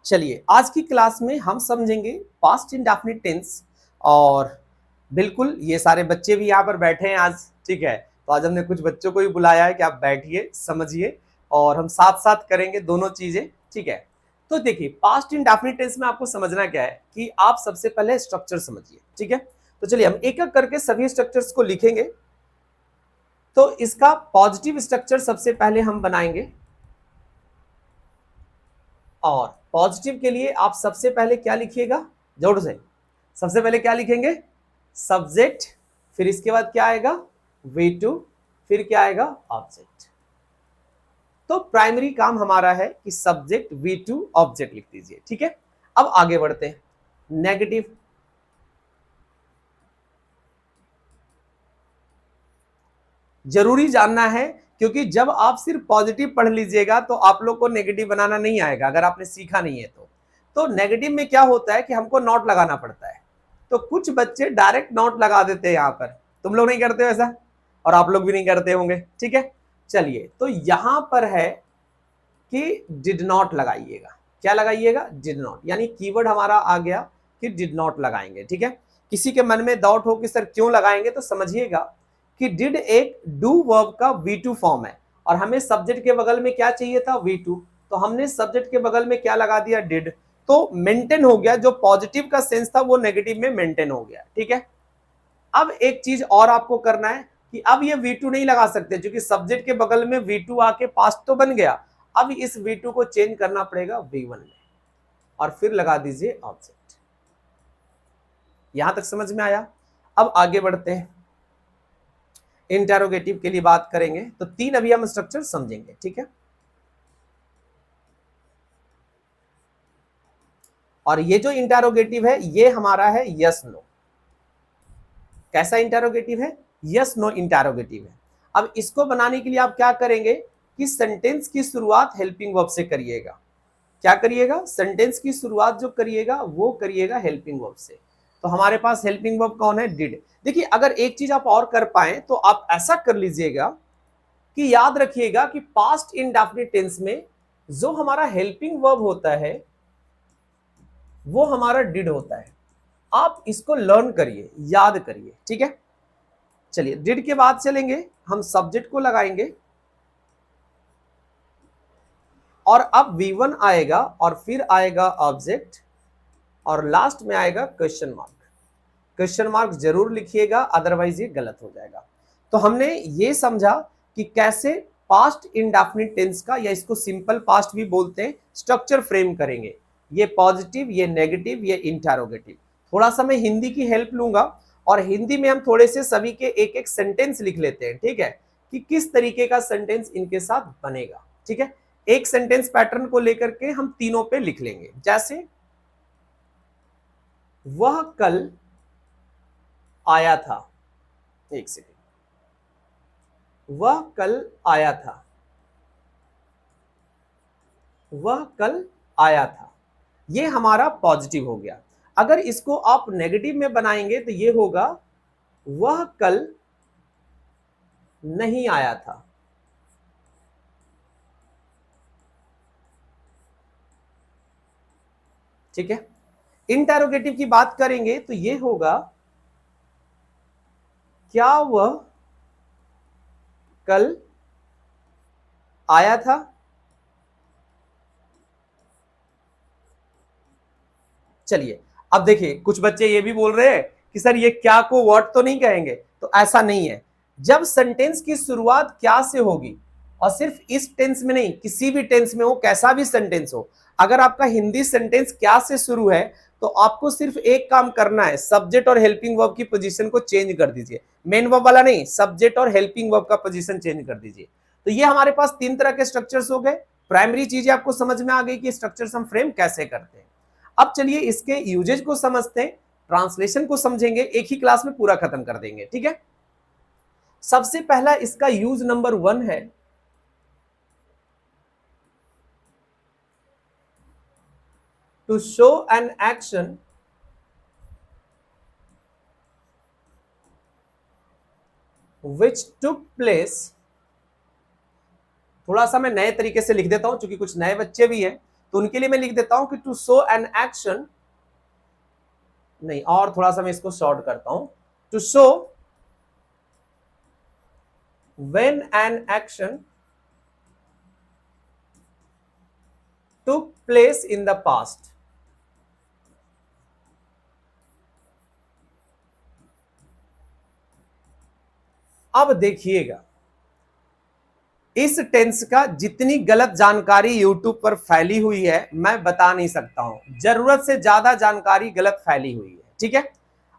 चलिए आज की क्लास में हम समझेंगे पास्ट इंडेफिनिट टेंस। और बिल्कुल ये सारे बच्चे भी यहाँ पर बैठे हैं आज, ठीक है। तो आज हमने कुछ बच्चों को भी बुलाया है कि आप बैठिए, समझिए और हम साथ साथ करेंगे दोनों चीजें, ठीक है। तो देखिए पास्ट इंडेफिनिट टेंस में आपको समझना क्या है कि आप सबसे पहले स्ट्रक्चर समझिए, ठीक है। तो चलिए हम एक एक करके सभी स्ट्रक्चर्स को लिखेंगे। तो इसका पॉजिटिव स्ट्रक्चर सबसे पहले हम बनाएंगे, और पॉजिटिव के लिए आप सबसे पहले क्या लिखिएगा, जोर से सबसे पहले क्या लिखेंगे, सब्जेक्ट, फिर इसके बाद क्या आएगा V2, फिर क्या आएगा ऑब्जेक्ट। तो प्राइमरी काम हमारा है कि सब्जेक्ट V2 ऑब्जेक्ट लिख दीजिए, ठीक है। अब आगे बढ़ते हैं। नेगेटिव, जरूरी जानना है क्योंकि जब आप सिर्फ पॉजिटिव पढ़ लीजिएगा तो आप लोग को नेगेटिव बनाना नहीं आएगा अगर आपने सीखा नहीं है तो नेगेटिव में क्या होता है कि हमको नॉट लगाना पड़ता है। तो कुछ बच्चे डायरेक्ट नॉट लगा देते हैं यहाँ पर, तुम लोग नहीं करते हो ऐसा, और आप लोग भी नहीं करते होंगे, ठीक है। चलिए तो यहां पर है कि डिड नॉट लगाइएगा। क्या लगाइएगा, डिड नॉट, यानी कीवर्ड हमारा आ गया कि डिड नॉट लगाएंगे, ठीक है। किसी के मन में डाउट हो कि सर क्यों लगाएंगे, तो समझिएगा कि डिड एक डू वर्ब का V2 फॉर्म है और हमें सब्जेक्ट के बगल में क्या चाहिए था V2, तो हमने सब्जेक्ट के बगल में क्या लगा दिया, डिड। तो मेंटेन हो गया, जो पॉजिटिव का सेंस था वो नेगेटिव में मेंटेन हो गया, ठीक है। अब एक चीज और आपको करना है कि अब ये V2 नहीं लगा सकते क्योंकि सब्जेक्ट के बगल में V2 आके पास्ट तो बन गया। अब इस V2 को चेंज करना पड़ेगा V1 में और फिर लगा दीजिए ऑब्जेक्ट। यहां तक समझ में आया। अब आगे बढ़ते हैं, इंटेरोगेटिव के लिए बात करेंगे तो तीन अभी हम स्ट्रक्चर समझेंगे, ठीक है। और ये जो इंटेरोगेटिव है ये हमारा है यस नो। कैसा इंटेरोगेटिव है, यस नो इंटेरोगेटिव है। अब इसको बनाने के लिए आप क्या करेंगे कि सेंटेंस की शुरुआत हेल्पिंग वर्ब से करिएगा। क्या करिएगा, सेंटेंस की शुरुआत जो करिएगा वो करिएगा हेल्पिंग वर्ब से। तो हमारे पास हेल्पिंग वर्ब कौन है, डिड। देखिए अगर एक चीज आप और कर पाए तो आप ऐसा कर लीजिएगा कि याद रखिएगा कि पास्ट इंडेफिनिट टेंस में जो हमारा हेल्पिंग वर्ब होता है वो हमारा डिड होता है। आप इसको लर्न करिए, याद करिए, ठीक है। चलिए डिड के बाद चलेंगे, हम सब्जेक्ट को लगाएंगे और अब V1 आएगा और फिर आएगा ऑब्जेक्ट और लास्ट में आएगा क्वेश्चन मार्क। क्वेश्चन मार्क जरूर लिखिएगा, अदरवाइज ये गलत हो जाएगा। तो हमने ये समझा कि कैसे पास्ट इंडेफिनिट टेंस का, या इसको सिंपल पास्ट भी बोलते हैं, स्ट्रक्चर फ्रेम करेंगे। ये पॉजिटिव, ये नेगेटिव, ये इंटेरोगेटिव। थोड़ा सा मैं हिंदी की हेल्प लूंगा और हिंदी में हम थोड़े से सभी के एक एक सेंटेंस लिख लेते हैं, ठीक है, कि किस तरीके का सेंटेंस इनके साथ बनेगा, ठीक है। एक सेंटेंस पैटर्न को लेकर के हम तीनों पे लिख लेंगे। जैसे वह कल आया था, एक सेकेंड, वह कल आया था, वह कल आया था, ये हमारा पॉजिटिव हो गया। अगर इसको आप नेगेटिव में बनाएंगे तो ये होगा वह कल नहीं आया था। ठीक है। इंटेरोगेटिव की बात करेंगे तो ये होगा क्या वह कल आया था। चलिए अब देखिए कुछ बच्चे ये भी बोल रहे हैं कि सर ये क्या को व्हाट तो नहीं कहेंगे, तो ऐसा नहीं है। जब सेंटेंस की शुरुआत क्या से होगी, और सिर्फ इस टेंस में नहीं, किसी भी टेंस में हो, कैसा भी सेंटेंस हो, अगर आपका हिंदी सेंटेंस क्या से शुरू है तो आपको सिर्फ एक काम करना है, सब्जेक्ट और हेल्पिंग वर्ब की पोजीशन को चेंज कर दीजिए। मेन वर्ब वाला नहीं, सब्जेक्ट और हेल्पिंग वर्ब का पोजीशन चेंज कर दीजिए। तो ये हमारे पास तीन तरह के स्ट्रक्चर्स हो गए। प्राइमरी चीजें आपको समझ में आ गई कि स्ट्रक्चर्स हम फ्रेम कैसे करते हैं। अब चलिए इसके यूजेज को समझते हैं, ट्रांसलेशन को समझेंगे, एक ही क्लास में पूरा खत्म कर देंगे, ठीक है। सबसे पहला इसका यूज नंबर 1 है to show an action which took place. थोड़ा सा मैं नए तरीके से लिख देता हूं क्योंकि कुछ नए बच्चे भी हैं, तो उनके लिए मैं लिख देता हूं कि टू शो एन एक्शन, नहीं और थोड़ा सा मैं इसको शॉर्ट करता हूं, to show when an action took place in the past। अब देखिएगा, इस टेंस का जितनी गलत जानकारी यूट्यूब पर फैली हुई है मैं बता नहीं सकता हूं, जरूरत से ज्यादा जानकारी गलत फैली हुई है। ठीक है,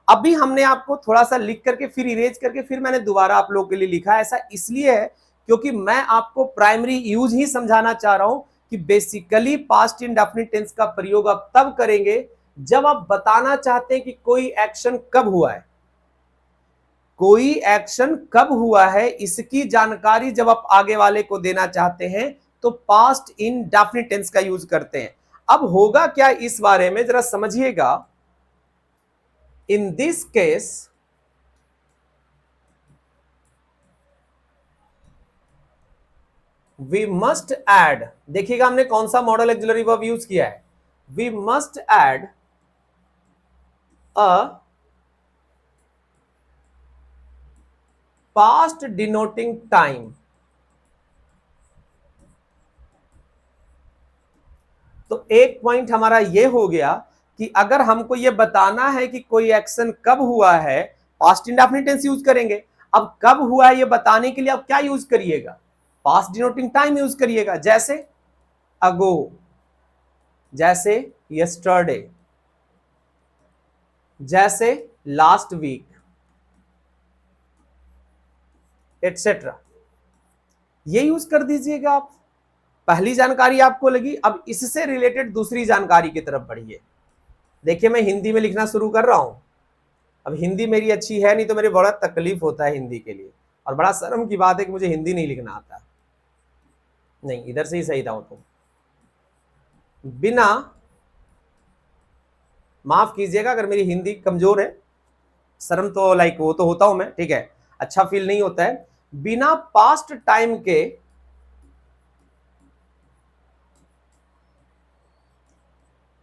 अभी हमने आपको थोड़ा सा लिख करके फिर इरेज करके फिर मैंने दोबारा आप लोगों के लिए लिखा। ऐसा इसलिए है क्योंकि मैं आपको प्राइमरी यूज ही समझाना चाह रहा हूं कि बेसिकली पास्ट इंडेफिनिट टेंस का प्रयोग आप तब करेंगे जब आप बताना चाहते हैं कि कोई एक्शन कब हुआ है, कोई एक्शन कब हुआ है इसकी जानकारी जब आप आगे वाले को देना चाहते हैं तो पास्ट इंडेफिनिट टेंस का यूज करते हैं। अब होगा क्या इस बारे में जरा समझिएगा। In this case we must add, देखिएगा हमने कौन सा मॉडल ऑक्सिलरी वर्ब यूज किया है, we must add a past denoting time. तो एक पॉइंट हमारा यह हो गया कि अगर हमको यह बताना है कि कोई एक्शन कब हुआ है, पास्ट इंडेफिनिट टेंस यूज करेंगे। अब कब हुआ है यह बताने के लिए आप क्या यूज करिएगा, पास्ट डिनोटिंग टाइम यूज करिएगा, जैसे अगो, जैसे यस्टरडे, जैसे लास्ट वीक, एटसेट्रा, ये यूज कर दीजिएगा आप। पहली जानकारी आपको लगी, अब इससे रिलेटेड दूसरी जानकारी की तरफ बढ़िए। देखिए मैं हिंदी में लिखना शुरू कर रहा हूं। अब हिंदी मेरी अच्छी है नहीं तो मेरे बड़ा तकलीफ होता है हिंदी के लिए, और बड़ा शर्म की बात है कि मुझे हिंदी नहीं लिखना आता। नहीं इधर से ही सही था वो तो। बिना, माफ कीजिएगा अगर मेरी हिंदी कमजोर है, शर्म तो लाइक वो तो होता हूं मैं, ठीक है, अच्छा फील नहीं होता है। बिना पास्ट टाइम के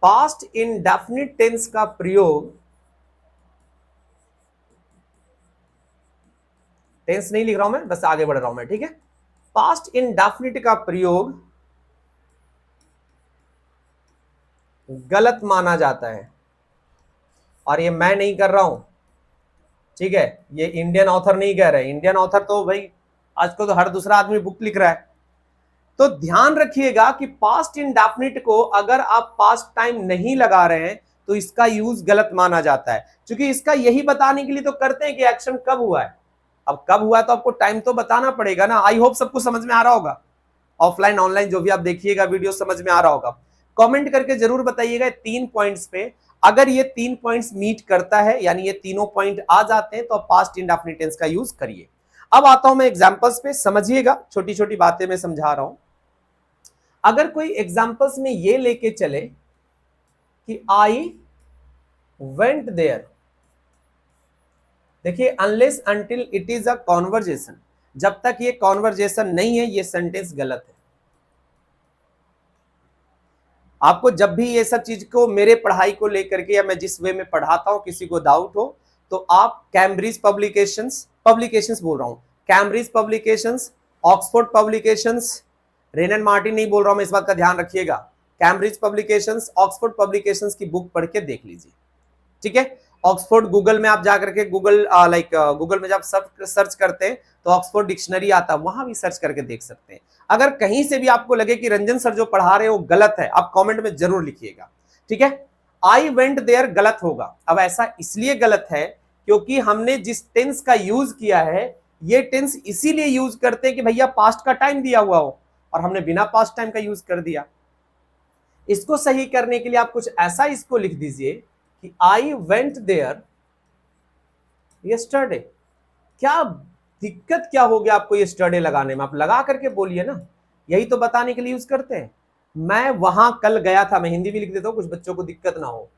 पास्ट इंडेफिनिट टेंस का प्रयोग, टेंस नहीं लिख रहा हूं मैं, बस आगे बढ़ रहा हूं मैं, ठीक है। पास्ट इंडेफिनिट का प्रयोग गलत माना जाता है, और ये मैं नहीं कर रहा हूं, ठीक है, ये इंडियन ऑथर नहीं कह रहे। इंडियन ऑथर तो भाई आजकल तो हर दूसरा आदमी बुक लिख रहा है। तो ध्यान रखिएगा कि पास्ट इंडेफिनिट को अगर आप पास्ट टाइम नहीं लगा रहे हैं तो इसका यूज गलत माना जाता है, क्योंकि इसका यही बताने के लिए तो करते हैं कि एक्शन कब हुआ है। अब कब हुआ तो आपको टाइम तो बताना पड़ेगा ना। आई होप सबको समझ में आ रहा होगा, ऑफलाइन ऑनलाइन जो भी आप देखिएगा वीडियो समझ में आ रहा होगा। कमेंट करके जरूर बताइएगा 3 पॉइंट्स पे, अगर ये 3 पॉइंट्स मीट करता है यानी ये तीनों पॉइंट आ जाते हैं तो पास्ट इंडेफिनिट टेंस का यूज करिए। अब आता हूं मैं एग्जांपल्स पे, समझिएगा, छोटी छोटी बातें मैं समझा रहा हूं। अगर कोई एग्जांपल्स में ये लेके चले कि आई वेंट देयर, देखिए unless until it is a conversation, जब तक ये कॉन्वर्जेशन नहीं है ये सेंटेंस गलत है। आपको जब भी ये सब चीज को, मेरे पढ़ाई को लेकर के या मैं जिस वे में पढ़ाता हूं, किसी को डाउट हो तो आप कैम्ब्रिज पब्लिकेशंस, पब्लिकेशंस बोल रहा हूं, Cambridge publications, Oxford publications, rain and Martin नहीं बोल रहा हूं मैं, इस बात का ध्यान रखिएगा। कैम्ब्रिज पब्लिकेशंस, ऑक्सफोर्ड पब्लिकेशंस की बुक पढ़ के देख लीजिए, ठीक है। ऑक्सफोर्ड गूगल में आप जाकर के गूगल गूगल में जब सर्च करते हैं तो ऑक्सफोर्ड डिक्शनरी आता है, वहां भी सर्च करके देख सकते हैं। अगर कहीं से भी आपको लगे कि रंजन सर जो पढ़ा रहे हो गलत है, आप कमेंट में जरूर लिखिएगा, ठीक है। आई वेंट देयर गलत होगा। अब ऐसा इसलिए गलत है क्योंकि हमने जिस टेंस का यूज किया है, ये टेंस इसीलिए यूज करते हैं कि भैया पास्ट का टाइम दिया हुआ हो, और हमने बिना पास्ट टाइम का यूज कर दिया। इसको सही करने के लिए आप कुछ ऐसा इसको लिख दीजिए कि आई वेंट देयर यस्टरडे। क्या दिक्कत क्या हो गया आपको यस्टरडे लगाने में, आप लगा करके बोलिए ना, यही तो बताने के लिए यूज करते हैं। मैं वहां कल गया था, मैं हिंदी भी लिख देता हूं, कुछ बच्चों को दिक्कत ना हो।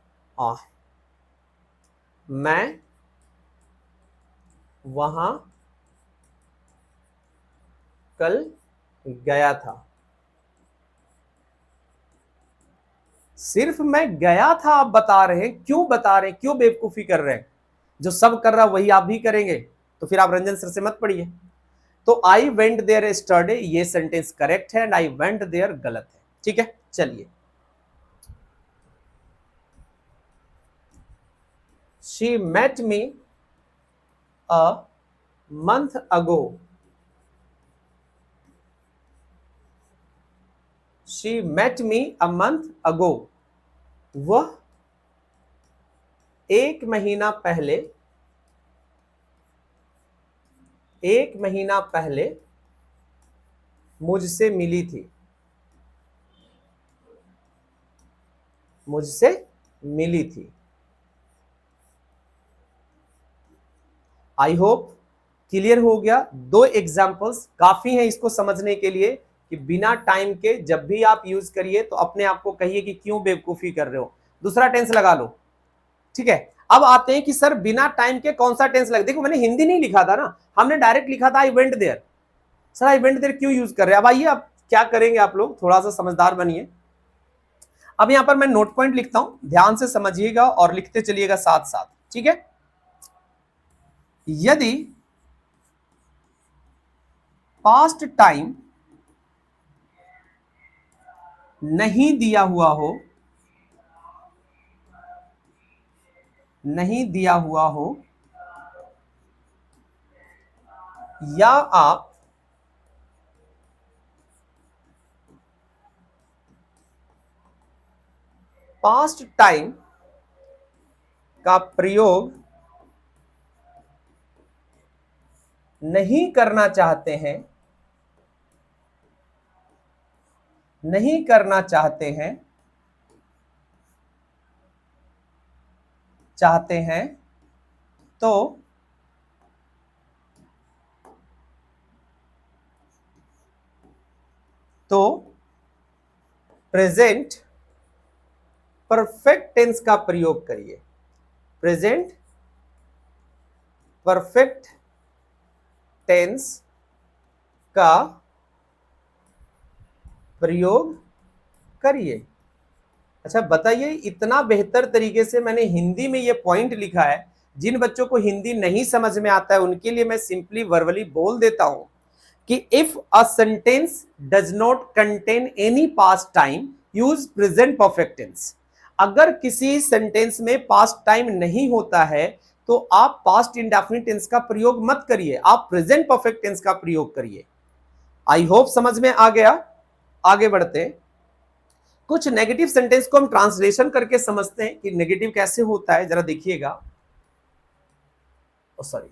मैं वहां कल गया था, सिर्फ मैं गया था आप बता रहे हैं, क्यों बता रहे हैं, क्यों बेवकूफी कर रहे हैं? जो सब कर रहा वही आप भी करेंगे, तो फिर आप रंजन सर से मत पढ़िए। तो आई वेंट देयर स्टडी, ये सेंटेंस करेक्ट है, एंड आई वेंट देयर गलत है। ठीक है, चलिए। She met me a month ago, she met me a month ago, वह एक महीना पहले, एक महीना पहले मुझसे मिली थी, मुझसे मिली थी। आई होप क्लियर हो गया। दो एग्जाम्पल्स काफी हैं इसको समझने के लिए कि बिना टाइम के जब भी आप यूज करिए तो अपने आप को कहिए कि क्यों बेवकूफी कर रहे हो, दूसरा टेंस लगा लो। ठीक है, अब आते हैं कि सर बिना टाइम के कौन सा टेंस लगे। देखो मैंने हिंदी नहीं लिखा था ना, हमने डायरेक्ट लिखा था I went there. Sir I went there क्यों यूज कर रहे हैं? अब आइए अब क्या करेंगे, आप लोग थोड़ा सा समझदार बनिए। अब यहां पर मैं नोट पॉइंट लिखता हूं, ध्यान से समझिएगा और लिखते चलिएगा साथ साथ। ठीक है, यदि पास्ट टाइम नहीं दिया हुआ हो, नहीं दिया हुआ हो, या आप पास्ट टाइम का प्रयोग नहीं करना चाहते हैं, नहीं करना चाहते हैं, चाहते हैं, तो प्रेजेंट परफेक्ट टेंस का प्रयोग करिए, प्रेजेंट परफेक्ट टेंस का प्रयोग करिए। अच्छा बताइए, इतना बेहतर तरीके से मैंने हिंदी में ये पॉइंट लिखा है, जिन बच्चों को हिंदी नहीं समझ में आता है उनके लिए मैं सिंपली वर्बली बोल देता हूं कि if a sentence does not contain any past time use present perfect tense. अगर किसी सेंटेंस में पास्ट टाइम नहीं होता है तो आप पास्ट इंडेफिनिट टेंस का प्रयोग मत करिए, आप प्रेजेंट परफेक्ट टेंस का प्रयोग करिए। आई होप समझ में आ गया। आगे बढ़ते हैं, कुछ नेगेटिव सेंटेंस को हम ट्रांसलेशन करके समझते हैं कि नेगेटिव कैसे होता है, जरा देखिएगा। सॉरी,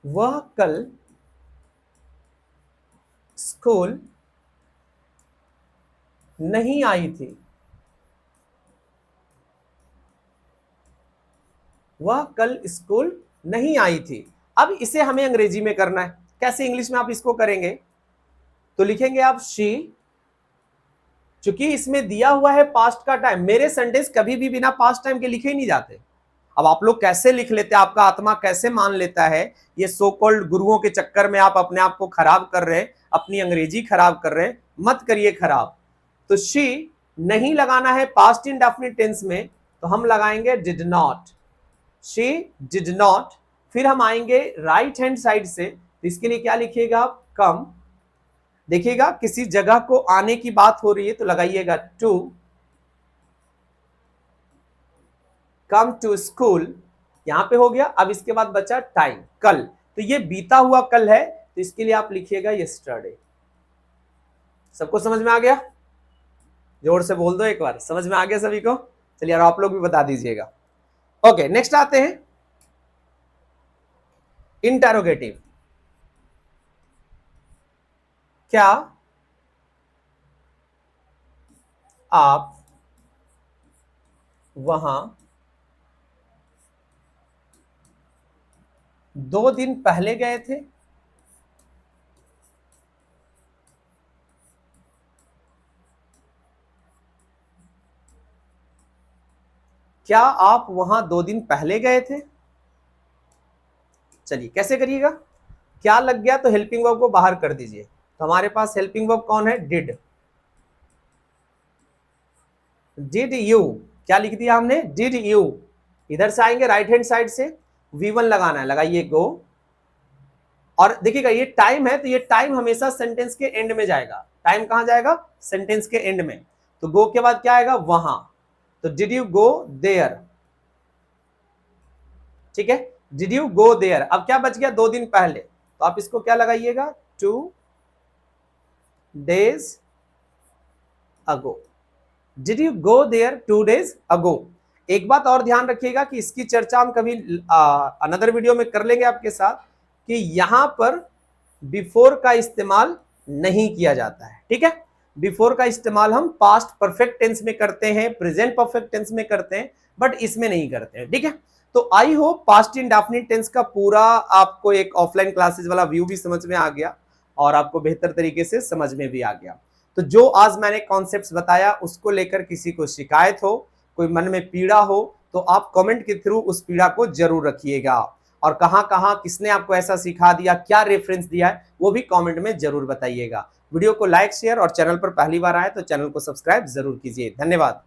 वह कल स्कूल नहीं आई थी, वह कल स्कूल नहीं आई थी। अब इसे हमें अंग्रेजी में करना है, कैसे इंग्लिश में आप इसको करेंगे? तो लिखेंगे आप शी, चूंकि इसमें दिया हुआ है पास्ट का टाइम, मेरे सेंटेंस कभी भी बिना पास्ट टाइम के लिखे ही नहीं जाते। अब आप लोग कैसे लिख लेते हैं, आपका आत्मा कैसे मान लेता है, ये सो कॉल्ड गुरुओं के चक्कर में आप अपने आप को खराब कर रहे हैं, अपनी अंग्रेजी खराब कर रहे हैं, मत करिए खराब। तो शी नहीं लगाना है पास्ट इंडेफिनिट टेंस में, तो हम लगाएंगे did not, she did not. फिर हम आएंगे राइट हैंड साइड से, तो इसके लिए क्या लिखिएगा आप? कम। देखिएगा किसी जगह को आने की बात हो रही है तो लगाइएगा टू, कम टू स्कूल, यहां पे हो गया। अब इसके बाद बचा टाइम, कल, तो ये बीता हुआ कल है, तो इसके लिए आप लिखिएगा यस्टरडे। सबको समझ में आ गया? जोर से बोल दो एक बार, समझ में आ गया सभी को? चलिए, और आप लोग भी बता दीजिएगा। ओके, नेक्स्ट आते हैं इंटेरोगेटिव। क्या आप वहां 2 दिन पहले गए थे? क्या आप वहां 2 दिन पहले गए थे? चलिए कैसे करिएगा, क्या लग गया तो हेल्पिंग वर्ब को बाहर कर दीजिए। तो हमारे पास हेल्पिंग वर्ब कौन है? डिड। डिड यू, क्या लिख दिया हमने, डिड यू। इधर से आएंगे राइट हैंड साइड से, V1 लगाना है, लगाइए गो। और देखिएगा ये टाइम है, तो ये टाइम हमेशा सेंटेंस के एंड में जाएगा। टाइम कहां जाएगा, सेंटेंस के एंड में। तो गो के बाद क्या आएगा, वहां। तो डिड यू गो देयर, ठीक है, डिड यू गो देयर। अब क्या बच गया, 2 दिन पहले, तो आप इसको क्या लगाइएगा, 2 days ago। Did you go there 2 days ago। एक बात और ध्यान रखिएगा कि इसकी चर्चा हम कभी अनदर वीडियो में कर लेंगे आपके साथ, कि यहां पर बिफोर का इस्तेमाल नहीं किया जाता है, ठीक है। बिफोर का इस्तेमाल हम पास्ट परफेक्ट टेंस में करते हैं, प्रेजेंट परफेक्ट टेंस में करते हैं, बट इसमें नहीं करते हैं, ठीक है। तो I hope past indefinite tense का पूरा आपको एक ऑफलाइन क्लासेस वाला व्यू भी समझ में आ गया और आपको बेहतर तरीके से समझ में भी आ गया। तो जो आज मैंने कॉन्सेप्ट्स बताया उसको लेकर किसी को शिकायत हो, कोई मन में पीड़ा हो, तो आप कमेंट के थ्रू उस पीड़ा को जरूर रखिएगा। और कहां कहां किसने आपको ऐसा सिखा दिया, क्या रेफरेंस दिया है, वो भी कमेंट में जरूर बताइएगा। वीडियो को लाइक शेयर और चैनल पर पहली बार आए तो चैनल को सब्सक्राइब जरूर कीजिए। धन्यवाद।